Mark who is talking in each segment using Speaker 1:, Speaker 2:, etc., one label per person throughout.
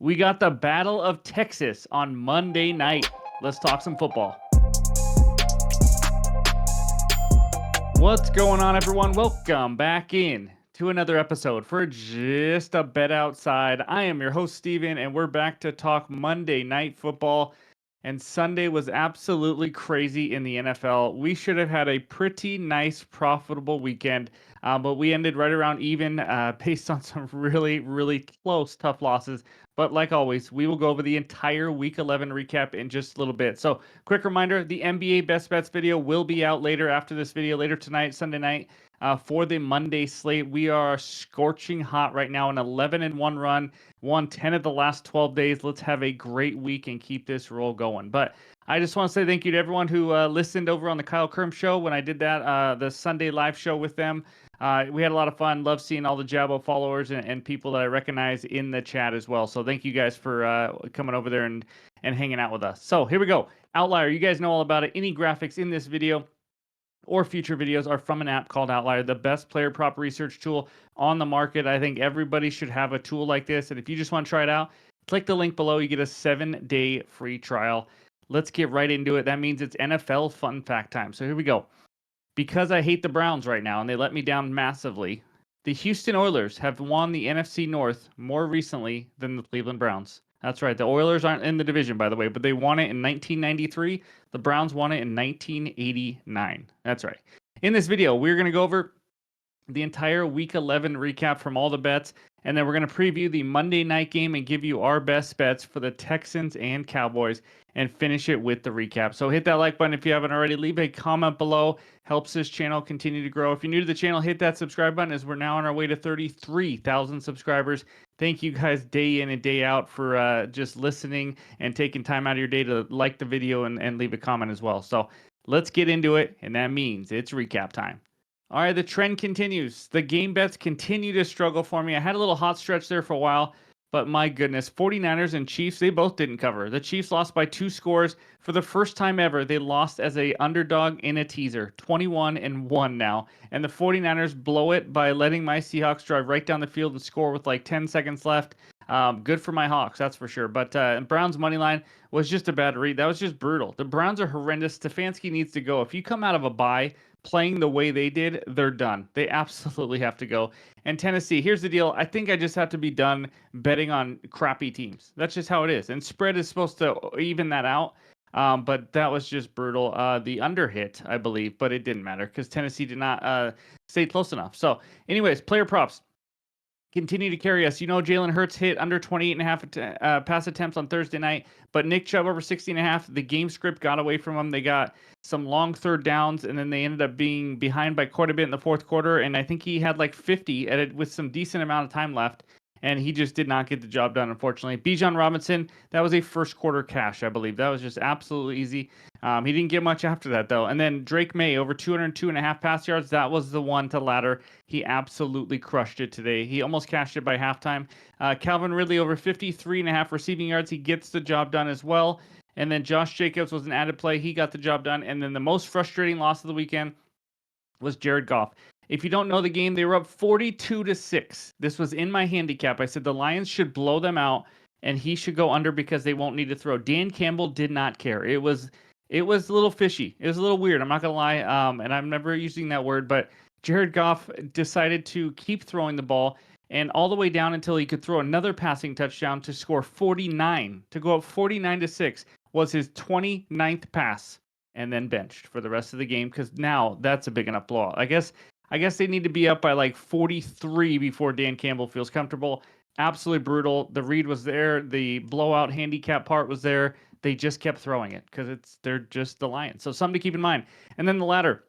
Speaker 1: We got the Battle of Texas on Monday night. Let's talk some football. What's going on, everyone? Welcome back in to another episode for Just a Bet Outside. I am your host, Steven, and we're back to talk Monday Night Football. And Sunday was absolutely crazy in the NFL. We should have had a pretty nice, profitable weekend, but we ended right around even based on some really, really close, tough losses. But like always, we will go over the entire Week 11 recap in just a little bit. So quick reminder, the NBA Best Bets video will be out later after this video, later tonight, Sunday night, for the Monday slate. We are scorching hot right now, an 11-1 run, won 10 of the last 12 days. Let's have a great week and keep this roll going. But I just want to say thank you to everyone who listened over on the Kyle Kerm show when I did that, the Sunday live show with them. We had a lot of fun. Love seeing all the Jabbo followers and people that I recognize in the chat as well. So thank you guys for coming over there and hanging out with us. So here we go. Outlier, you guys know all about it. Any graphics in this video or future videos are from an app called Outlier, the best player prop research tool on the market. I think everybody should have a tool like this. And if you just want to try it out, click the link below. You get a 7-day free trial. Let's get right into it. That means it's NFL fun fact time. So here we go. Because I hate the Browns right now and they let me down massively, the Houston Oilers have won the NFC North more recently than the Cleveland Browns. That's right. The Oilers aren't in the division, by the way, but they won it in 1993. The Browns won it in 1989. That's right. In this video, we're going to go over the entire Week 11 recap from all the bets, and then we're going to preview the Monday night game and give you our best bets for the Texans and Cowboys and finish it with the recap. So hit that like button if you haven't already. Leave a comment below. Helps this channel continue to grow. If you're new to the channel, hit that subscribe button as we're now on our way to 33,000 subscribers. Thank you guys day in and day out for just listening and taking time out of your day to like the video and leave a comment as well. So let's get into it, and that means it's recap time. All right, the trend continues. The game bets continue to struggle for me. I had a little hot stretch there for a while, but my goodness, 49ers and Chiefs, they both didn't cover. The Chiefs lost by 2 scores. For the first time ever, they lost as a underdog in a teaser, 21-1 now. And the 49ers blow it by letting my Seahawks drive right down the field and score with like 10 seconds left. Good for my Hawks, that's for sure. But Browns' money line was just a bad read. That was just brutal. The Browns are horrendous. Stefanski needs to go. If you come out of a bye playing the way they did, they're done. They absolutely have to go. And Tennessee, here's the deal. I think I just have to be done betting on crappy teams. That's just how it is. And spread is supposed to even that out. But that was just brutal. The under hit, I believe, but it didn't matter because Tennessee did not stay close enough. So anyways, player props continue to carry us. You know, Jalen Hurts hit under 28.5 pass attempts on Thursday night, but Nick Chubb over 60.5. The game script got away from him. They got some long third downs, and then they ended up being behind by quite a bit in the fourth quarter. And I think he had like 50 at it with some decent amount of time left, and he just did not get the job done, unfortunately. Bijan Robinson, that was a first quarter cash, I believe. That was just absolutely easy. He didn't get much after that, though. And then Drake May, over 202.5 pass yards. That was the one to ladder. He absolutely crushed it today. He almost cashed it by halftime. Calvin Ridley, over 53.5 receiving yards. He gets the job done as well. And then Josh Jacobs was an added play. He got the job done. And then the most frustrating loss of the weekend was Jared Goff. If you don't know the game, they were up 42-6. This was in my handicap. I said the Lions should blow them out, and he should go under because they won't need to throw. Dan Campbell did not care. It was a little fishy. It was a little weird. I'm not gonna lie. And I'm never using that word, but Jared Goff decided to keep throwing the ball and all the way down until he could throw another passing touchdown to score 49. To go up 49-6 was his 29th pass, and then benched for the rest of the game because now that's a big enough blowout. I guess they need to be up by like 43 before Dan Campbell feels comfortable. Absolutely brutal. The read was there. The blowout handicap part was there. They just kept throwing it because they're just the Lions. So something to keep in mind. And then the ladder.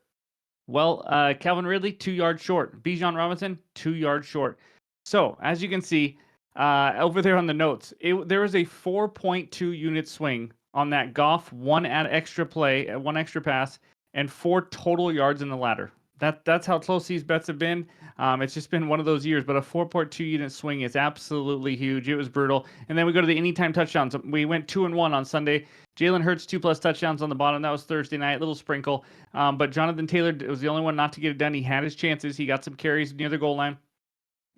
Speaker 1: Well, Calvin Ridley, 2 yards short. Bijan Robinson, 2 yards short. So as you can see over there on the notes, there was a 4.2 unit swing on that Goff, one extra pass, and 4 total yards in the ladder. That's how close these bets have been. It's just been one of those years, but a 4.2 unit swing is absolutely huge. It was brutal. And then we go to the anytime touchdowns. We went 2-1 on Sunday. Jalen Hurts 2+ touchdowns on the bottom. That was Thursday night, little sprinkle. But Jonathan Taylor was the only one not to get it done. He had his chances. He got some carries near the goal line.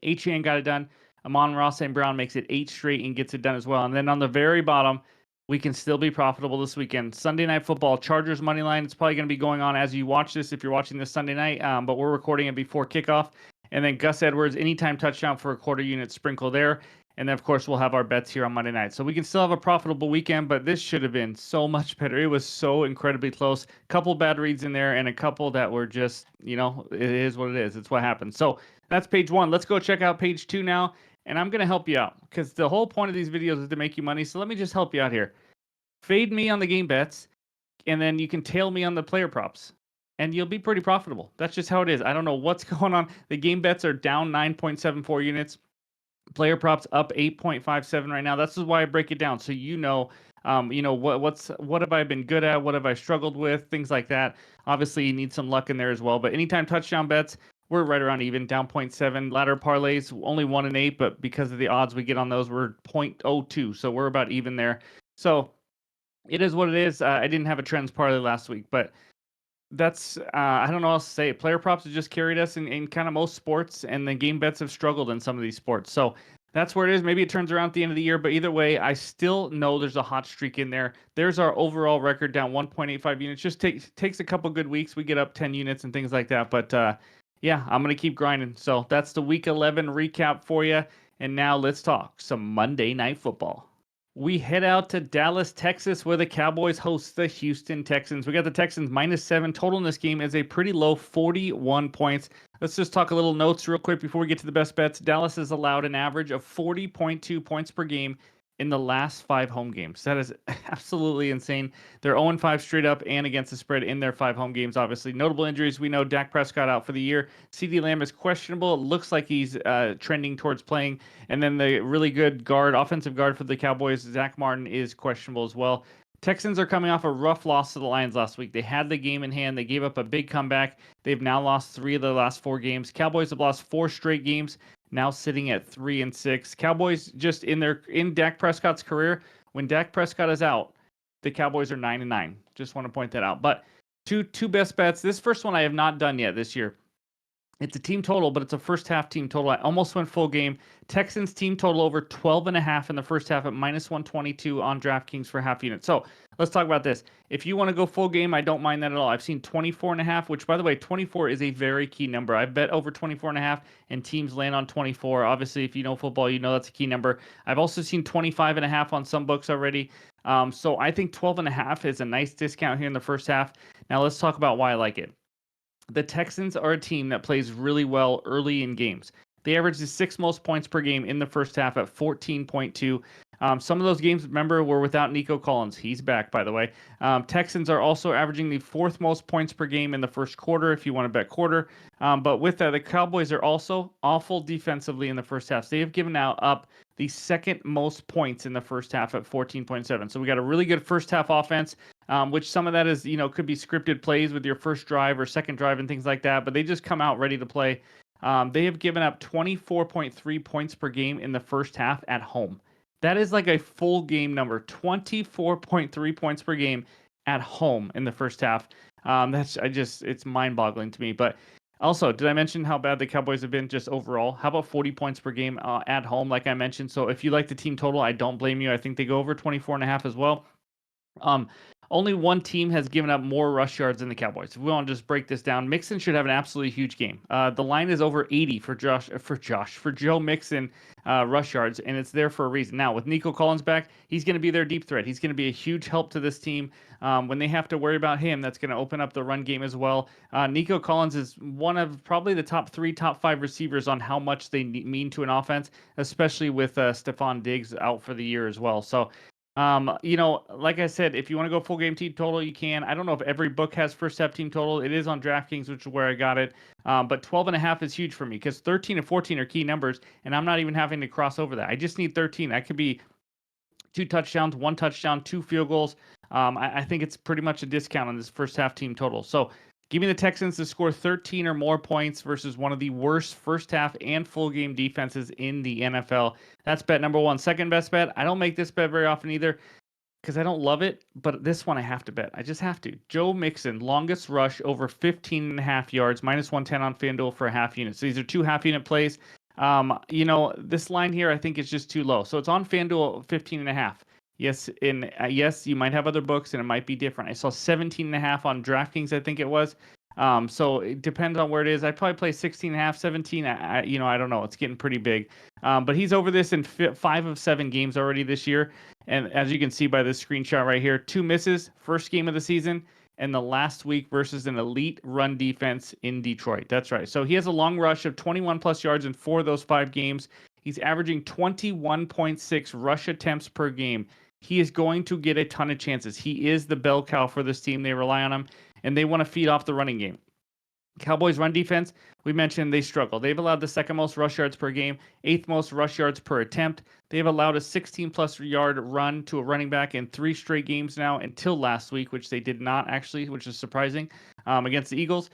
Speaker 1: Achane got it done. Amon-Ra St. Brown makes it 8 straight and gets it done as well. And then on the very bottom, we can still be profitable this weekend. Sunday Night Football, Chargers money line. It's probably going to be going on as you watch this if you're watching this Sunday night, but we're recording it before kickoff. And then Gus Edwards, anytime touchdown for a quarter unit sprinkle there. And then, of course, we'll have our bets here on Monday night. So we can still have a profitable weekend, but this should have been so much better. It was so incredibly close. Couple bad reads in there and a couple that were just, it is what it is. It's what happens. So that's page 1. Let's go check out page 2 now. And I'm going to help you out because the whole point of these videos is to make you money. So let me just help you out here. Fade me on the game bets, and then you can tail me on the player props. And you'll be pretty profitable. That's just how it is. I don't know what's going on. The game bets are down 9.74 units. Player props up 8.57 right now. This is why I break it down. So what have I been good at? What have I struggled with? Things like that. Obviously, you need some luck in there as well. But anytime touchdown bets, we're right around even, down 0.7. Ladder parlays, only 1 and 8, but because of the odds we get on those, we're 0.02. So we're about even there. So it is what it is. I didn't have a trends parlay last week, but that's I don't know what else to say. Player props have just carried us in kind of most sports, and the game bets have struggled in some of these sports. So that's where it is. Maybe it turns around at the end of the year, but either way, I still know there's a hot streak in there. There's our overall record down 1.85 units. Just takes a couple good weeks. We get up 10 units and things like that. But yeah, I'm going to keep grinding. So that's the week 11 recap for you. And now let's talk some Monday Night Football. We head out to Dallas, Texas, where the Cowboys host the Houston Texans. We got the Texans -7. Total in this game is a pretty low 41 points. Let's just talk a little notes real quick before we get to the best bets. Dallas has allowed an average of 40.2 points per game in the last 5 home games. That is absolutely insane. They're 0-5 straight up and against the spread in their 5 home games, obviously. Notable injuries, we know Dak Prescott out for the year. CeeDee Lamb is questionable. It looks like he's trending towards playing. And then the really good offensive guard for the Cowboys, Zach Martin, is questionable as well. Texans are coming off a rough loss to the Lions last week. They had the game in hand. They gave up a big comeback. They've now lost 3 of the last 4 games. Cowboys have lost 4 straight games, now sitting at 3-6. Cowboys just in Dak Prescott's career, when Dak Prescott is out, the Cowboys are 9-9. Just want to point that out. But two best bets. This first one I have not done yet this year. It's a team total, but it's a first half team total. I almost went full game. Texans team total over 12.5 in the first half at -122 on DraftKings for half unit. So let's talk about this. If you want to go full game, I don't mind that at all. I've seen 24.5, which, by the way, 24 is a very key number. I bet over 24.5 and teams land on 24. Obviously, if you know football, you know that's a key number. I've also seen 25.5 on some books already. So I think 12.5 is a nice discount here in the first half. Now let's talk about why I like it. The Texans are a team that plays really well early in games. They average the 6th most points per game in the first half at 14.2. Some of those games, remember, were without Nico Collins. He's back, by the way. Texans are also averaging the 4th most points per game in the first quarter, if you want to bet quarter. But with that, the Cowboys are also awful defensively in the first half. So they have given up the 2nd most points in the first half at 14.7. So we got a really good first half offense, which some of that is, could be scripted plays with your first drive or second drive and things like that. But they just come out ready to play. They have given up 24.3 points per game in the first half at home. That is like a full game number, 24.3 points per game at home in the first half. It's mind-boggling to me. But also, did I mention how bad the Cowboys have been just overall? How about 40 points per game at home, like I mentioned? So if you like the team total, I don't blame you. I think they go over 24.5 as well. Only one team has given up more rush yards than the Cowboys. If we want to just break this down, Mixon should have an absolutely huge game. The line is over 80 for Joe Mixon rush yards, and it's there for a reason. Now, with Nico Collins back, he's going to be their deep threat. He's going to be a huge help to this team. When they have to worry about him, that's going to open up the run game as well. Nico Collins is one of probably the top 3, top 5 receivers on how much they mean to an offense, especially with Stephon Diggs out for the year as well. So, like I said, if you want to go full game team total, you can. I don't know if every book has first half team total. It is on DraftKings, which is where I got it. But 12.5 is huge for me because 13 and 14 are key numbers, and I'm not even having to cross over that. I just need 13. That could be 2 touchdowns, 1 touchdown, 2 field goals. I think it's pretty much a discount on this first half team total. So give me the Texans to score 13 or more points versus one of the worst first half and full game defenses in the NFL. That's bet number 1. Second best bet, I don't make this bet very often either because I don't love it, but this one I have to bet. I just have to. Joe Mixon, longest rush over 15.5 yards, -110 on FanDuel for a half unit. So these are 2 half unit plays. This line here I think is just too low. So it's on FanDuel 15.5. Yes, yes, you might have other books and it might be different. I saw 17.5 on DraftKings, I think it was. So it depends on where it is. I'd probably play 16.5, 17. I don't know. It's getting pretty big. But he's over this in 5 of 7 games already this year. And as you can see by this screenshot right here, 2 misses, first game of the season, and the last week versus an elite run defense in Detroit. That's right. So he has a long rush of 21 plus yards in 4 of those 5 games. He's averaging 21.6 rush attempts per game. He is going to get a ton of chances. He is the bell cow for this team. They rely on him, and they want to feed off the running game. Cowboys run defense, we mentioned they struggle. They've allowed the second most rush yards per game, 8th most rush yards per attempt. They've allowed a 16 plus yard run to a running back in 3 straight games now until last week, which they did not actually, which is surprising, against the Eagles.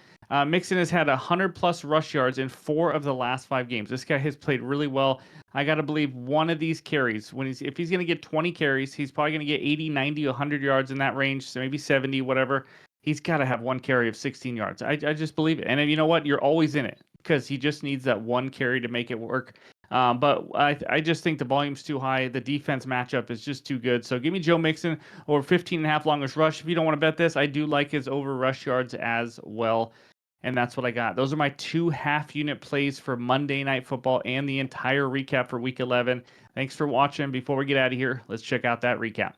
Speaker 1: Mixon has had 100 plus rush yards in 4 of the last 5 games. This guy has played really well. I got to believe one of these carries, if he's going to get 20 carries, he's probably going to get 80, 90, 100 yards in that range, so maybe 70, whatever. He's got to have one carry of 16 yards. I just believe it. And you know what? You're always in it because he just needs that one carry to make it work. But I just think the volume's too high. The defense matchup is just too good. So give me Joe Mixon over 15.5 longest rush. If you don't want to bet this, I do like his over rush yards as well. And that's what I got. Those are my 2 half-unit plays for Monday Night Football and the entire recap for Week 11. Thanks for watching. Before we get out of here, let's check out that recap.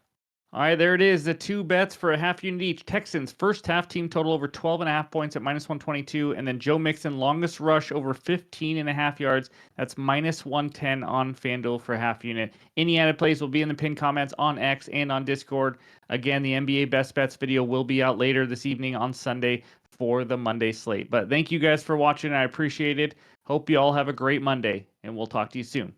Speaker 1: All right, there it is. The 2 bets for a half unit each. Texans, first half team total over 12.5 points at -122. And then Joe Mixon, longest rush over 15.5 yards. That's -110 on FanDuel for a half unit. Any added plays will be in the pinned comments on X and on Discord. Again, the NBA Best Bets video will be out later this evening on Sunday for the Monday slate. But thank you guys for watching. I appreciate it. Hope you all have a great Monday, and we'll talk to you soon.